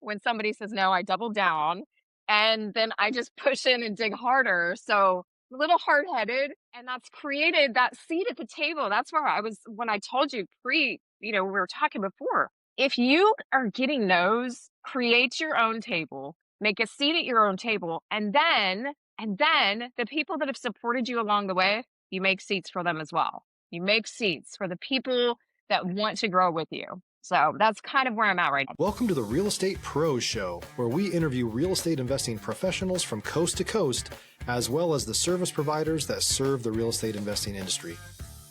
when somebody says no, I double down and then I just push in and dig harder. So a little hard headed, and that's created that seat at the table. That's where I was when I told you we were talking before. If you are getting no's, create your own table, make a seat at your own table, and then the people that have supported you along the way, you make seats for them as well. You make seats for the people that want to grow with you. So that's kind of where I'm at right now. Welcome to the Real Estate Pros Show, where we interview real estate investing professionals from coast to coast, as well as the service providers that serve the real estate investing industry.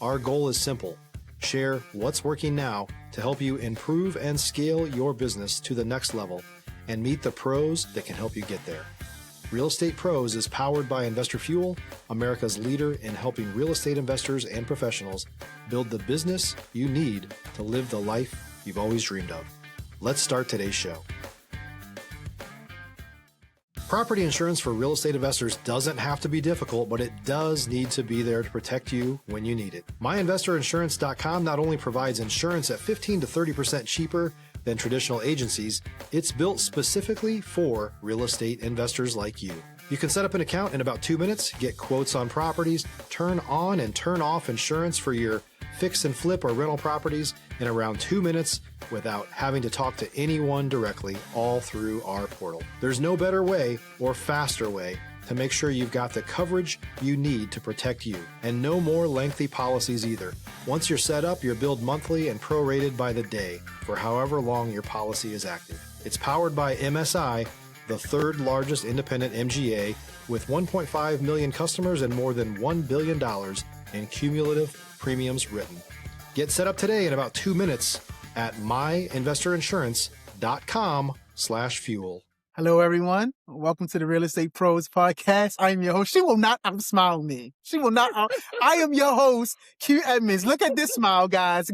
Our goal is simple: share what's working now to help you improve and scale your business to the next level and meet the pros that can help you get there. Real Estate Pros is powered by Investor Fuel, America's leader in helping real estate investors and professionals build the business you need to live the life you've always dreamed of. Let's start today's show. Property insurance for real estate investors doesn't have to be difficult, but it does need to be there to protect you when you need it. MyInvestorInsurance.com not only provides insurance at 15 to 30% cheaper than traditional agencies, it's built specifically for real estate investors like you. You can set up an account in about 2 minutes, get quotes on properties, turn on and turn off insurance for your fix and flip or rental properties in around 2 minutes without having to talk to anyone directly, all through our portal. There's no better way or faster way to make sure you've got the coverage you need to protect you, and no more lengthy policies either. Once you're set up, you're billed monthly and prorated by the day for however long your policy is active. It's powered by MSI, the third largest independent MGA, with 1.5 million customers and more than $1 billion in cumulative premiums written. Get set up today in about 2 minutes at myinvestorinsurance.com/fuel. Hello, everyone. Welcome to the Real Estate Pros Podcast. I'm your host. She will not outsmile me. She will not. I am your host, Q Edmonds. Look at this smile, guys.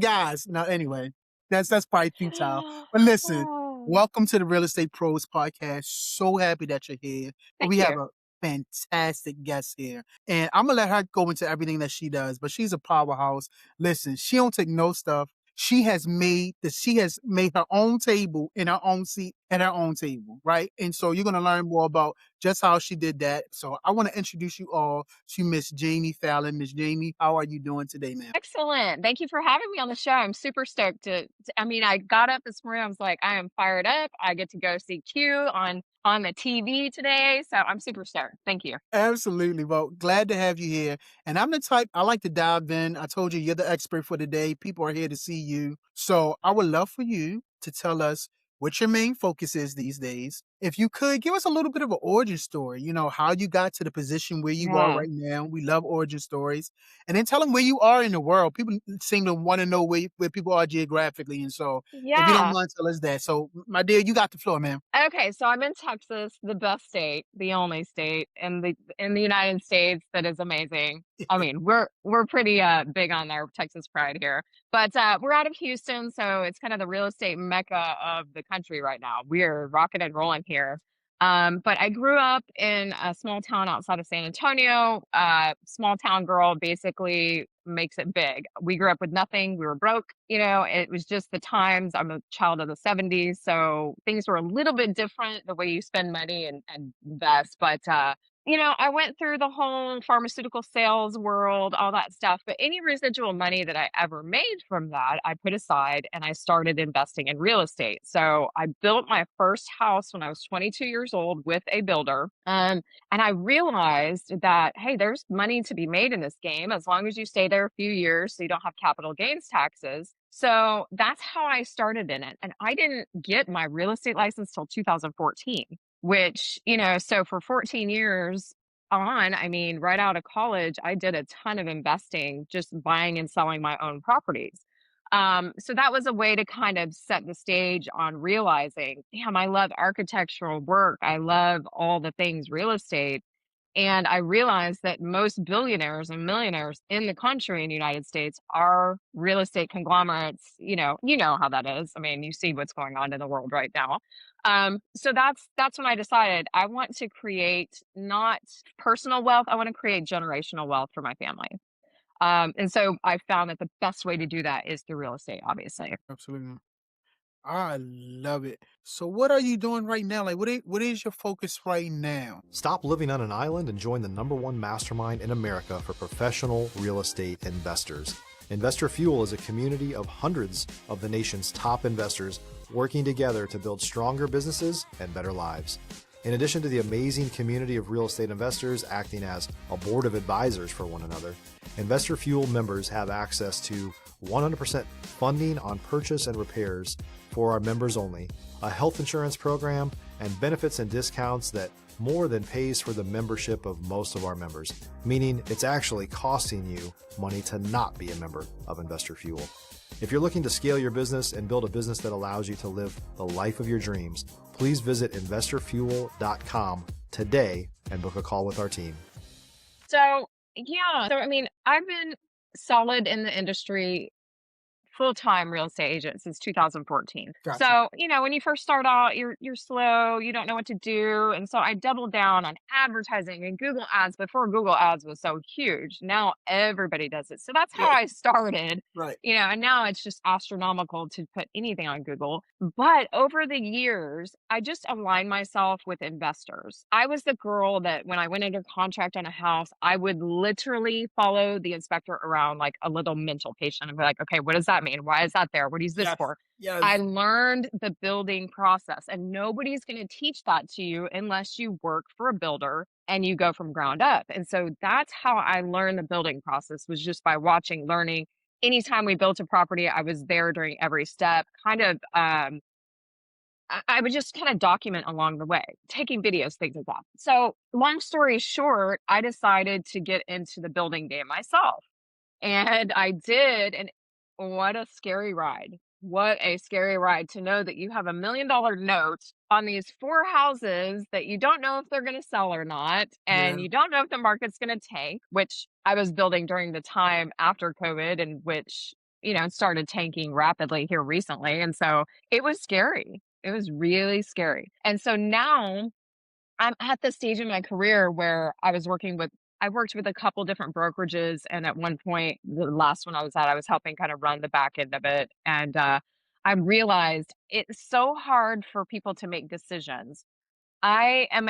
Now, anyway, that's probably futile. But listen, welcome to the Real Estate Pros Podcast. So happy that you're here. Thank Have you. a fantastic guest here. And I'm going to let her go into everything that she does, but she's a powerhouse. Listen, she don't take no stuff. She has made her own table in her own seat at her own table, right? And so you're going to learn more about just how she did that. So I want to introduce you all to Miss Jaime Fallon. Miss Jaime, how are you doing today, ma'am? Excellent. Thank you for having me on the show. I'm super stoked I got up this morning. I was like, I am fired up. I get to go see Q on the TV today. So I'm super stoked. Thank you. Absolutely. Well, glad to have you here. And I'm the type, I like to dive in. I told you you're the expert for today. People are here to see you. So I would love for you to tell us what your main focus is these days. If you could give us a little bit of an origin story, how you got to the position where you are Mm. right now. We love origin stories. And then tell them where you are in the world. People seem to want to know where people are geographically. And so if you don't Yeah. mind, tell us that. So my dear, you got the floor, ma'am. Okay, so I'm in Texas, the best state, the only state in the United States that is amazing. I mean, we're pretty big on our Texas pride here. But we're out of Houston, so it's kind of the real estate mecca of the country right now. We're rocking and rolling here. But I grew up in a small town outside of San Antonio. Small town girl basically makes it big. We grew up with nothing. We were broke. It was just the times. I'm a child of the 70s. So things were a little bit different, the way you spend money and invest. But I went through the whole pharmaceutical sales world, all that stuff, but any residual money that I ever made from that, I put aside and I started investing in real estate. So I built my first house when I was 22 years old with a builder. And I realized that, hey, there's money to be made in this game as long as you stay there a few years so you don't have capital gains taxes. So that's how I started in it. And I didn't get my real estate license till 2014, which, so for 14 years right out of college, I did a ton of investing, just buying and selling my own properties. So that was a way to kind of set the stage on realizing, damn, I love architectural work. I love all the things real estate. And I realized that most billionaires and millionaires in the country in the United States are real estate conglomerates. You know how that is. I mean, you see what's going on in the world right now. So that's when I decided I want to create not personal wealth. I want to create generational wealth for my family. And so I found that the best way to do that is through real estate, obviously. Absolutely. I love it. So what are you doing right now? Like what is your focus right now? Stop living on an island and join the #1 mastermind in America for professional real estate investors. Investor Fuel is a community of hundreds of the nation's top investors working together to build stronger businesses and better lives. In addition to the amazing community of real estate investors acting as a board of advisors for one another, Investor Fuel members have access to 100% funding on purchase and repairs for our members only, a health insurance program, and benefits and discounts that more than pays for the membership of most of our members, meaning it's actually costing you money to not be a member of Investor Fuel. If you're looking to scale your business and build a business that allows you to live the life of your dreams, please visit investorfuel.com today and book a call with our team. So, yeah. So, I mean, I've been solid in the industry, full-time real estate agent since 2014. Gotcha. So, when you first start out, you're slow, you don't know what to do. And so I doubled down on advertising and Google Ads before Google Ads was so huge. Now everybody does it. So that's how Yeah. I started. Right. And now it's just astronomical to put anything on Google. But over the years, I just aligned myself with investors. I was the girl that when I went under contract on a house, I would literally follow the inspector around like a little mental patient and be like, okay, what does that mean? Why is that there? What is this Yes. for? I Yes. learned the building process, and nobody's going to teach that to you unless you work for a builder and you go from ground up. And so that's how I learned the building process was just by watching, learning. Anytime we built a property, I was there during every step, kind of I would just kind of document along the way, taking videos, things like that. So, long story short, I decided to get into the building game myself. And I did. And what a scary ride. What a scary ride to know that you have $1 million note on these four houses that you don't know if they're going to sell or not. Yeah. And you don't know if the market's going to tank, which I was building during the time after COVID, and which, started tanking rapidly here recently. And so it was scary. It was really scary. And so now I'm at the stage in my career where I worked with a couple different brokerages, and at one point, the last one I was at, I was helping kind of run the back end of it, and, I realized it's so hard for people to make decisions. I am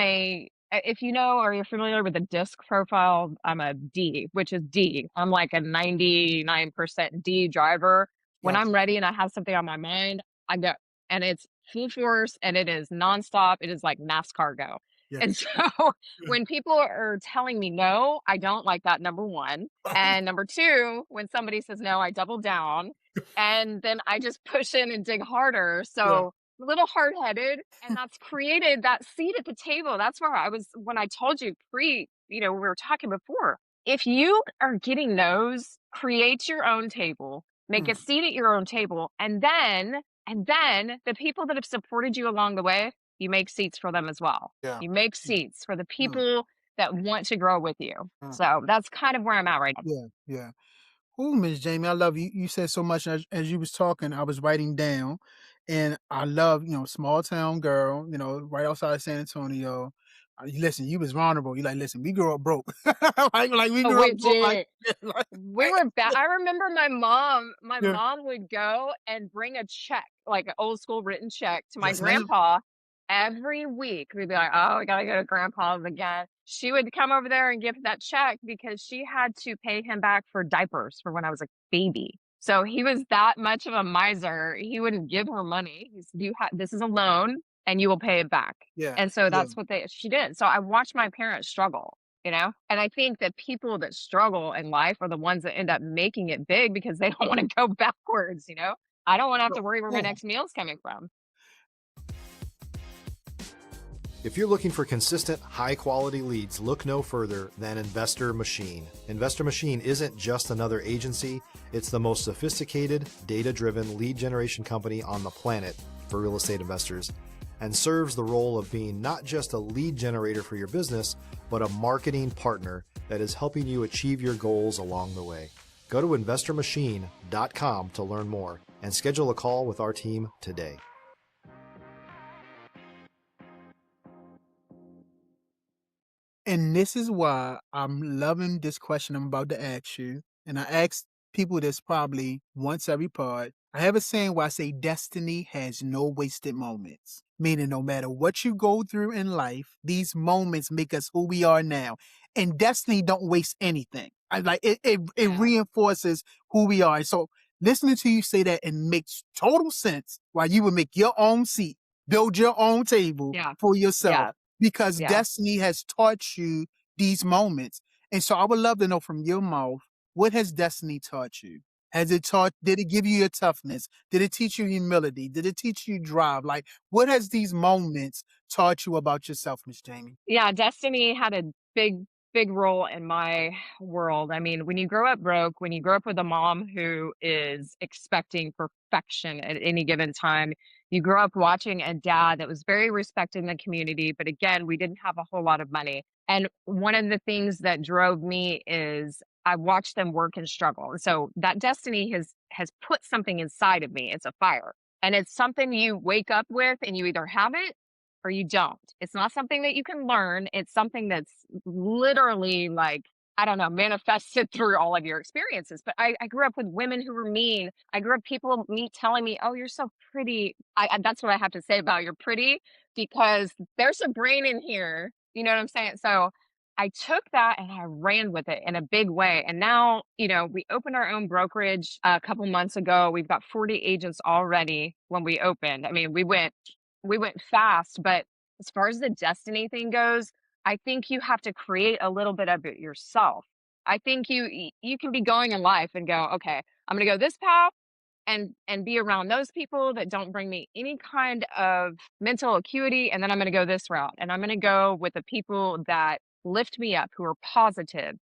if you know or you're familiar with the disc profile, I'm a D, which is D. I'm like a 99% D driver. When Gotcha. I'm ready and I have something on my mind, I go. And it's full force and it is nonstop. It is like NASCAR go. Yeah. And so when people are telling me no, I don't like that, number one. And number two, when somebody says no, I double down. And then I just push in and dig harder. Yeah. So a little hard-headed, and that's created that seat at the table. That's where I was when I told you we were talking before. If you are getting no's, create your own table, make a Mm. seat at your own table, and then the people that have supported you along the way, you make seats for them as well. Yeah. You make seats for the Mm. people that want to grow with you. Mm. So that's kind of where I'm at right now. Yeah. Yeah. Oh, Miss Jamie, I love you. You said so much as you was talking. I was writing down, and I love small town girl. Right outside of San Antonio. Listen, you was vulnerable. You like, listen, we grew up broke. like we Oh, grew up we broke. Like, did. like, We were bad. I remember my yeah. mom would go and bring a check, like an old school written check to my Yes, ma'am. grandpa every week. We'd be like, oh, we gotta go to grandpa's again. She would come over there and give that check because she had to pay him back for diapers for when I was a baby. So he was that much of a miser. He wouldn't give her money. He said, this is a loan and you will pay it back. Yeah. And so Yeah. that's what she did. So I watched my parents struggle. And I think that people that struggle in life are the ones that end up making it big because they don't want to go backwards. I don't want to have So, to worry where my yeah. next meal's coming from. If you're looking for consistent, high-quality leads, look no further than Investor Machine. Investor Machine isn't just another agency, it's the most sophisticated, data-driven lead generation company on the planet for real estate investors, and serves the role of being not just a lead generator for your business, but a marketing partner that is helping you achieve your goals along the way. Go to investormachine.com to learn more and schedule a call with our team today. And this is why I'm loving this question I'm about to ask you. And I ask people this probably once every pod. I have a saying where I say destiny has no wasted moments. Meaning no matter what you go through in life, these moments make us who we are now. And destiny don't waste anything. I like it Yeah. reinforces who we are. So listening to you say that, it makes total sense why you would make your own seat, build your own table Yeah. for yourself, Yeah. because Yeah. destiny has taught you these moments. And so I would love to know from your mouth, what has destiny taught you? Did it give you your toughness? Did it teach you humility? Did it teach you drive? Like, what has these moments taught you about yourself, Miss Jamie? Yeah, destiny had a big role in my world. I mean, when you grow up broke, when you grow up with a mom who is expecting perfection at any given time, you grow up watching a dad that was very respected in the community, but again, we didn't have a whole lot of money. And one of the things that drove me is I watched them work and struggle. And so that destiny has put something inside of me. It's a fire. And it's something you wake up with and you either have it or you don't. It's not something that you can learn. It's something that's literally like, I don't know, manifested through all of your experiences. But I grew up with women who were mean. I grew up me telling me, "Oh, you're so pretty." That's what I have to say about you're pretty because there's a brain in here. You know what I'm saying? So I took that and I ran with it in a big way. And now, we opened our own brokerage a couple months ago. We've got 40 agents already when we opened. I mean, we went fast, but as far as the destiny thing goes, I think you have to create a little bit of it yourself. I think you can be going in life and go, okay, I'm going to go this path and be around those people that don't bring me any kind of mental acuity, and then I'm going to go this route, and I'm going to go with the people that lift me up, who are positive.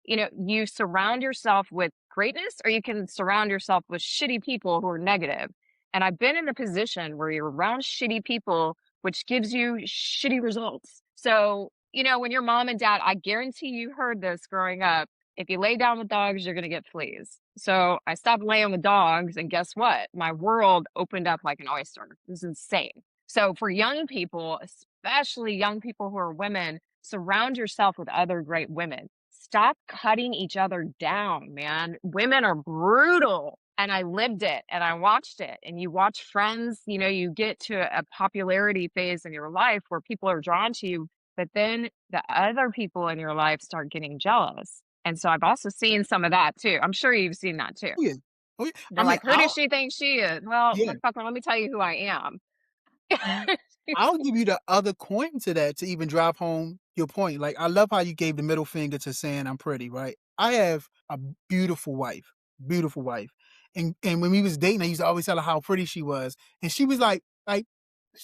You surround yourself with greatness, or you can surround yourself with shitty people who are negative. And I've been in a position where you're around shitty people, which gives you shitty results. So, when your mom and dad, I guarantee you heard this growing up, if you lay down with dogs, you're going to get fleas. So I stopped laying with dogs, and guess what? My world opened up like an oyster. It was insane. So for young people, especially young people who are women, surround yourself with other great women. Stop cutting each other down, man. Women are brutal. And I lived it and I watched it. And you watch friends, you get to a popularity phase in your life where people are drawn to you, but then the other people in your life start getting jealous. And so I've also seen some of that too. I'm sure you've seen that too. Oh, yeah. Oh, yeah. I They're mean, like, "Who does she think she is?" Well, yeah. motherfucker, let me tell you who I am. I'll give you the other coin to that to even drive home your point. Like, I love how you gave the middle finger to saying I'm pretty, right? I have a beautiful wife, beautiful wife. And when we was dating, I used to always tell her how pretty she was. And she was she's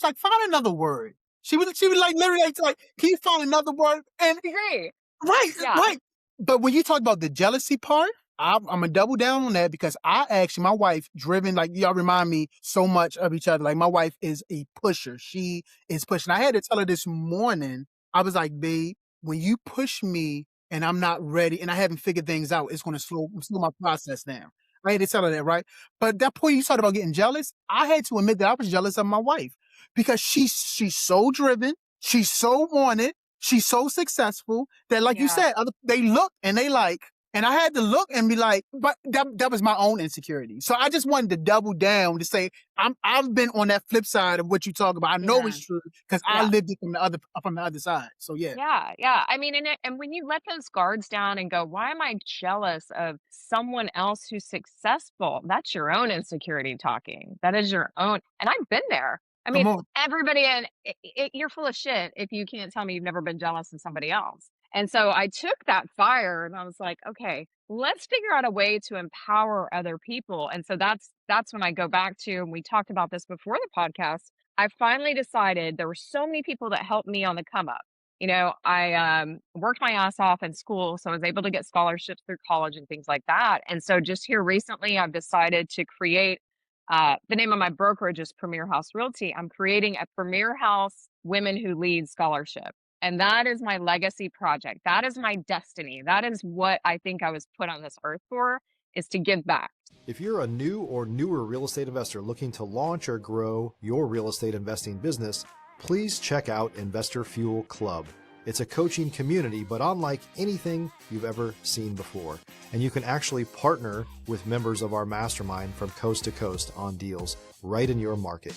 like, find another word. She was like literally like, can you find another word? And I agree. right, Yeah. right. But when you talk about the jealousy part, I'm gonna double down on that because my wife driven, like y'all remind me so much of each other. Like my wife is a pusher. She is pushing. I had to tell her this morning, I was like, babe, when you push me and I'm not ready and I haven't figured things out, it's gonna slow my process down. I had to tell her that, right? But that point you talked about getting jealous, I had to admit that I was jealous of my wife because she's so driven, she's so wanted, she's so successful that, like you Yeah. said, they look and they like, and I had to look and be like, but that was my own insecurity. So I just wanted to double down to say I've been on that flip side of what you talk about. I know Yeah. it's true because I Yeah. lived it from the other side. So yeah. Yeah, yeah. I mean, and when you let those guards down and go, "Why am I jealous of someone else who's successful?" That's your own insecurity talking. That is your own. And I've been there. I Come mean, on. everybody in you're full of shit if you can't tell me you've never been jealous of somebody else. And so I took that fire and I was like, "Okay, let's figure out a way to empower other people." And so that's when I go back to, and we talked about this before the podcast. I finally decided there were so many people that helped me on the come up. I worked my ass off in school, so I was able to get scholarships through college and things like that. And so just here recently, I've decided to create the name of my brokerage is Premier House Realty. I'm creating a Premier House Women Who Lead Scholarship. And that is my legacy project. That is my destiny. That is what I think I was put on this earth for, is to give back. If you're a new or newer real estate investor looking to launch or grow your real estate investing business, please check out Investor Fuel Club. It's a coaching community, but unlike anything you've ever seen before. And you can actually partner with members of our mastermind from coast to coast on deals right in your market.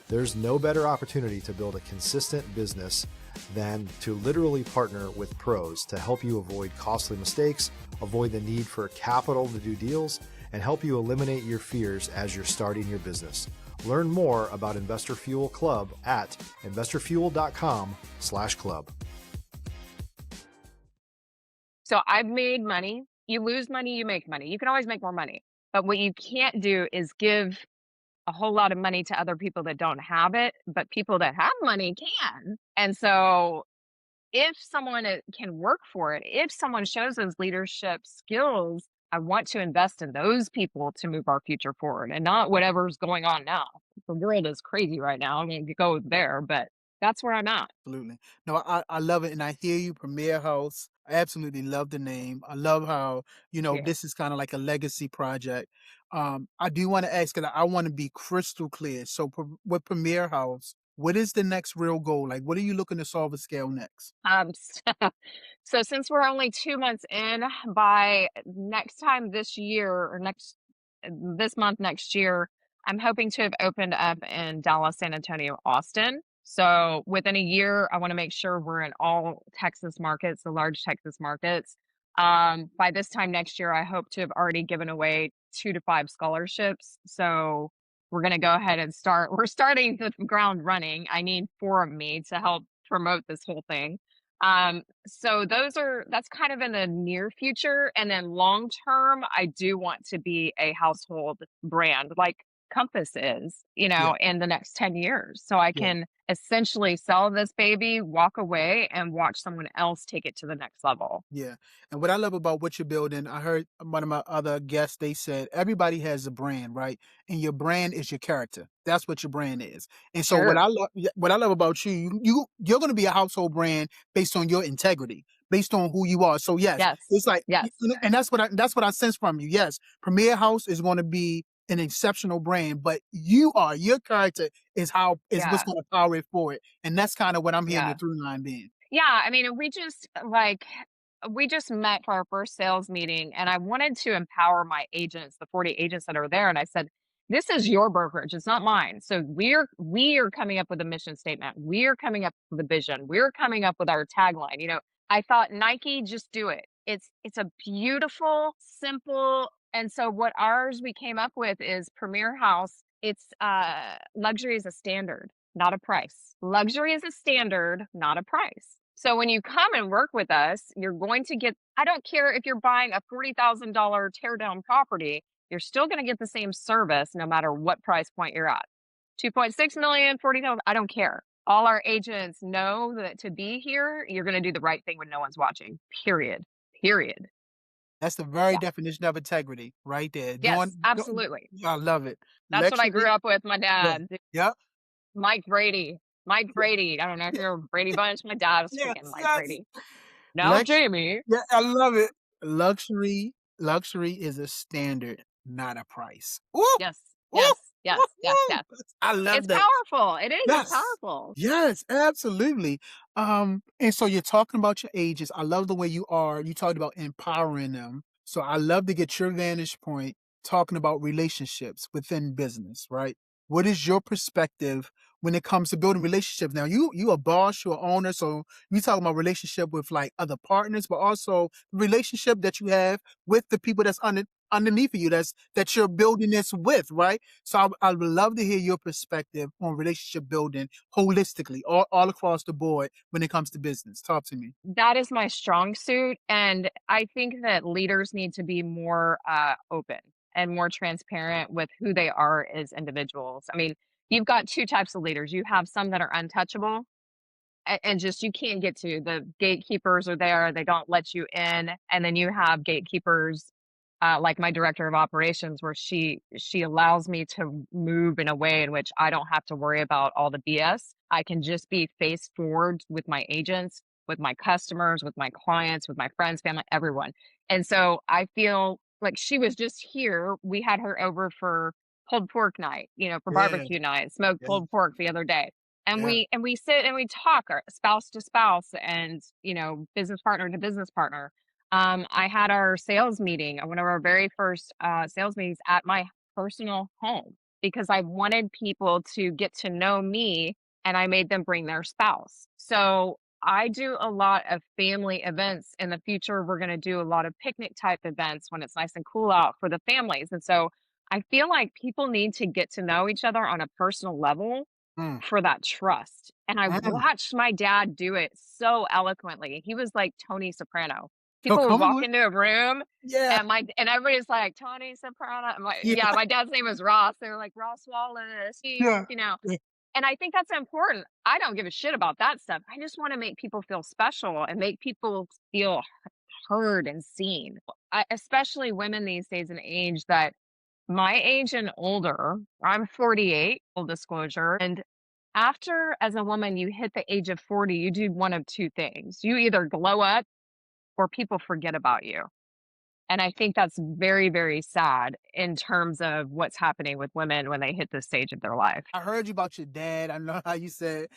There's no better opportunity to build a consistent business than to literally partner with pros to help you avoid costly mistakes, avoid the need for capital to do deals, and help you eliminate your fears as you're starting your business. Learn more about Investor Fuel Club at investorfuel.com/club. So I've made money. You lose money, you make money. You can always make more money. But what you can't do is give a whole lot of money to other people that don't have it, but people that have money can. And so if someone can work for it, if someone shows those leadership skills, I want to invest in those people to move our future forward and not whatever's going on now. The world is crazy right now. I'm going to go there, but that's where I'm at. Absolutely. No, I love it. And I hear you, Premier House. I absolutely love the name. I love how, Yeah. this is kind of like a legacy project. I do want to ask, because I want to be crystal clear. So with Premier House, what is the next real goal? Like, what are you looking to solve a scale next? So since we're only 2 months in, by next time this year or this month next year, I'm hoping to have opened up in Dallas, San Antonio, Austin. So within a year, I want to make sure we're in all Texas markets, the large Texas markets. By this time next year, I hope to have already given away 2 to 5 scholarships. So we're going to go ahead and start. We're starting the ground running. I need 4 of me to help promote this whole thing. So that's kind of in the near future. And then long term, I do want to be a household brand like Compass is, Yeah, in the next 10 years. So I yeah. can essentially sell this baby, walk away, and watch someone else take it to the next level. Yeah. And what I love about what you're building, I heard one of my other guests, they said everybody has a brand, right? And your brand is your character. That's what your brand is. And so Sure. what I love about you're going to be a household brand based on your integrity, based on who you are. So yes, Yes. it's like, Yes. and that's what I sense from you. Yes, Premier House is going to be an exceptional brand, but your character is what's Yeah. going to power it forward. And that's kind of what I'm hearing the Yeah. through line being. Yeah, I mean, we just met for our first sales meeting and I wanted to empower my agents, the 40 agents that are there. And I said, this is your brokerage. It's not mine. So we are coming up with a mission statement. We're coming up with a vision. We're coming up with our tagline. I thought Nike, just do it. It's a beautiful, simple. And so what ours we came up with is Premier House. It's luxury is a standard, not a price. Luxury is a standard, not a price. So when you come and work with us, you're going to get, I don't care if you're buying a $40,000 tear down property, you're still going to get the same service no matter what price point you're at. 2.6 million, 40,000, I don't care. All our agents know that to be here, you're going to do the right thing when no one's watching. Period. Period. That's the very Yeah. definition of integrity right there. Yes, absolutely. I love it. That's what I grew Luxury. up with. My Yeah. dad, Yep. Mike Brady. Mike Brady. I don't know if you're a Brady Bunch. My dad was freaking Yes, Mike yes. Brady. Now Lux Jamie. Yeah, I love it. Luxury is a standard, not a price. Ooh, Yes, ooh, yes, yes, ooh, yes, ooh. yes. I It's love that. powerful. It is. It's Yes. powerful. Yes, absolutely. And so you're talking about your ages. I love the way you talked about empowering them. So I love to get your vantage point talking about relationships within business, right? What is your perspective when it comes to building relationships? Now you a boss, you're an owner, so you talking about relationship with like other partners, but also relationship that you have with the people that's underneath of you that you're building this with, right? So I would love to hear your perspective on relationship building holistically, all across the board when it comes to business. Talk to me. That is my strong suit. And I think that leaders need to be more open and more transparent with who they are as individuals. I mean, you've got 2 types of leaders. You have some that are untouchable and just you can't get to. The gatekeepers are there, they don't let you in. And then you have gatekeepers like my director of operations, where she allows me to move in a way in which I don't have to worry about all the BS. I can just be face forward with my agents, with my customers, with my clients, with my friends, family, everyone. And so I feel like she was just here. We had her over for pulled pork night, for Yeah, barbecue night, smoked yeah, pulled pork the other day. And Yeah. we sit and we talk, our spouse to spouse, and business partner to business partner. I had our sales meeting, one of our very first sales meetings at my personal home, because I wanted people to get to know me, and I made them bring their spouse. So I do a lot of family events. In the future, we're going to do a lot of picnic type events when it's nice and cool out for the families. And so I feel like people need to get to know each other on a personal level Mm. for that trust. And I Mm. watched my dad do it so eloquently. He was like Tony Soprano. Oh, People would come walk on. into a room, Yeah. and everybody's like, Tony Soprano. I'm like, Yeah. yeah, my dad's name was Ross. They were like, Ross Wallace, Yeah. you know. And I think that's important. I don't give a shit about that stuff. I just want to make people feel special and make people feel heard and seen. Especially women these days in age that my age and older. I'm 48, full disclosure. And after, as a woman, you hit the age of 40, you do one of two things. You either glow up or people forget about you. And I think that's very, very sad in terms of what's happening with women when they hit this stage of their life. I heard you about your dad. I know how you said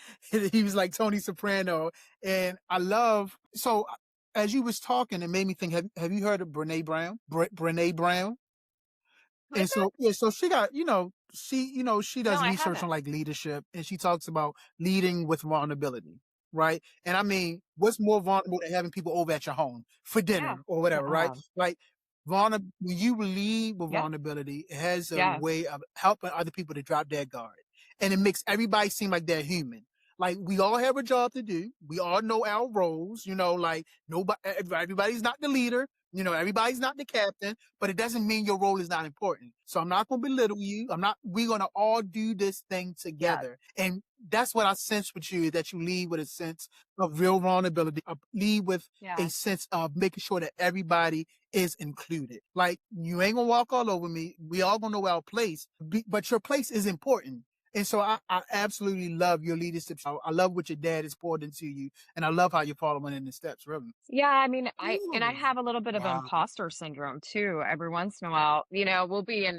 he was like Tony Soprano, and I love. So as you was talking, it made me think. Have you heard of Brene Brown? Brene Brown. Who And is that? so yeah, so she got she No, does I research on haven't. like leadership, and she talks about leading with vulnerability, right? And I mean, what's more vulnerable than having people over at your home for Yeah. dinner or whatever, right? Yeah. Like when you lead with Yeah. vulnerability, it has a Yes. way of helping other people to drop their guard, and it makes everybody seem like they're human. Like we all have a job to do. We all know our roles. Like everybody's not the leader. Everybody's not the captain, but it doesn't mean your role is not important. So I'm not going to belittle you. We're going to all do this thing Yes. together. And that's what I sense with you, that you lead with a sense of real vulnerability, lead with a Yes. sense of making sure that everybody is included. Like you ain't going to walk all over me. We all going to know our place, but your place is important. And so I absolutely love your leadership. I love what your dad has poured into you. And I love how you're following in the steps, really. Yeah, I mean, I Ooh. have a little bit of Wow. imposter syndrome too. Every once in a while, we'll be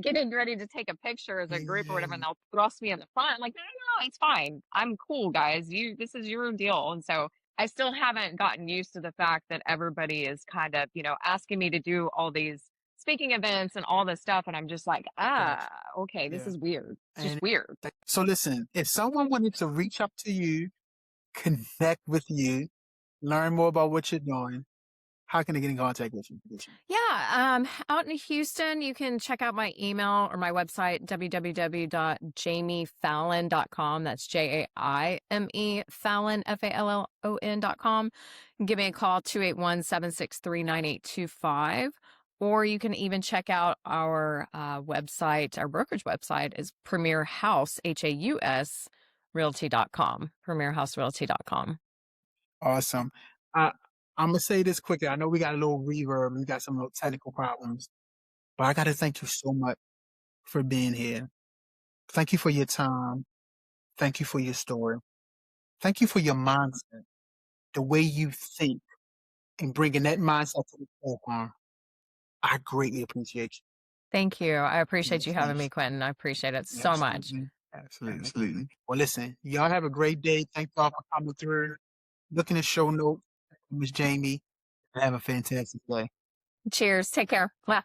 getting ready to take a picture as a group or whatever, and Yeah. they'll thrust me in the front. I'm like, no, no, no, it's fine. I'm cool, guys. This is your deal. And so I still haven't gotten used to the fact that everybody is kind of, asking me to do all these speaking events and all this stuff, and I'm just like, Gotcha. okay, this Yeah. is weird. It's just And weird. so listen, if someone wanted to reach up to you, connect with you, learn more about what you're doing, how can they get in contact with you? Yeah, out in Houston, you can check out my email or my website, www.jamiefallon.com. That's Jaime Fallon, Fallon.com. Give me a call, 281-763-9825. Or you can even check out our website. Our brokerage website is Premier House, Haus, Realty.com, PremierHouseRealty.com. Awesome. I'm gonna say this quickly. I know we got a little reverb, we got some little technical problems, but I gotta thank you so much for being here. Thank you for your time. Thank you for your story. Thank you for your mindset, the way you think, and bringing that mindset to the forefront. I greatly appreciate you. Thank you. I appreciate you Yes, having me, thanks. Quentin. I appreciate it so much. Absolutely. Absolutely. Well, listen, y'all have a great day. Thank y'all for coming through. Look in the show notes, Miss Jamie. Have a fantastic day. Cheers. Take care. Mwah.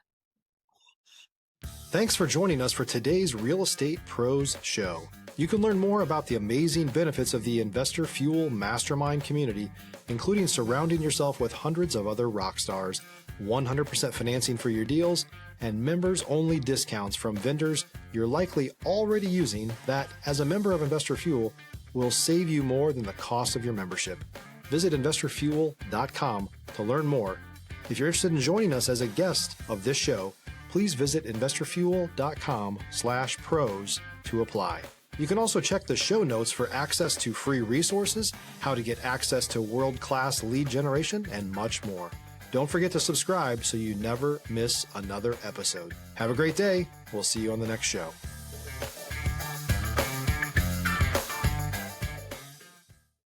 Thanks for joining us for today's Real Estate Pros Show. You can learn more about the amazing benefits of the Investor Fuel Mastermind community, including surrounding yourself with hundreds of other rock stars, 100% financing for your deals, and members-only discounts from vendors you're likely already using that, as a member of Investor Fuel, will save you more than the cost of your membership. Visit investorfuel.com to learn more. If you're interested in joining us as a guest of this show, please visit investorfuel.com/pros to apply. You can also check the show notes for access to free resources, how to get access to world-class lead generation, and much more. Don't forget to subscribe so you never miss another episode. Have a great day. We'll see you on the next show.